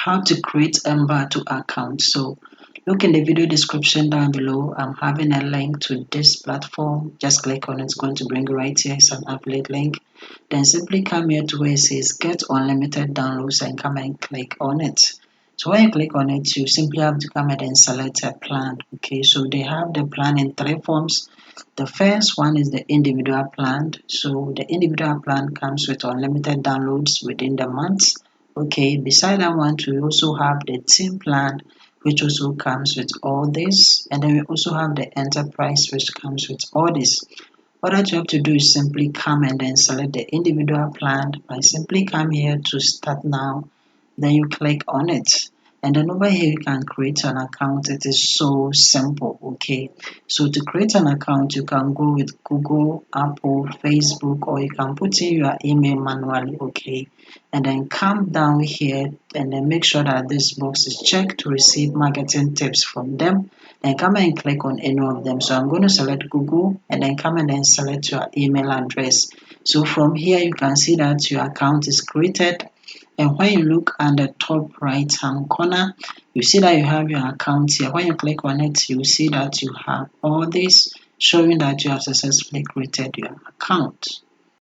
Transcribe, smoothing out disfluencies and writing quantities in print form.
how to create Envato account. So look in the video description down below. I'm having a link to this platform. Just click on it. It's going to bring you right here. It's an affiliate link. Then simply come here to where it says get unlimited downloads and come and click on it. So when you click on it, you simply have to come ahead and select a plan. Okay, so they have the plan in three forms. The first one is the individual plan. So the individual plan comes with unlimited downloads within the month. Okay, beside that one, we also have the team plan, which also comes with all this. And then we also have the enterprise, which comes with all this. What that you have to do is simply come and then select the individual plan by simply come here to start now. Then you click on it. And then over here you can create an account. It is so simple. Okay, so to create an account you can go with Google, Apple, Facebook, or you can put in your email manually. Okay, and then come down here and then make sure that this box is checked to receive marketing tips from them. Then come and click on any of them. So I'm going to select Google and then come and then select your email address. So from here you can see that your account is created. And when you look at the top right hand corner, you see that you have your account here. When you click on it, you see that you have all this showing that you have successfully created your account.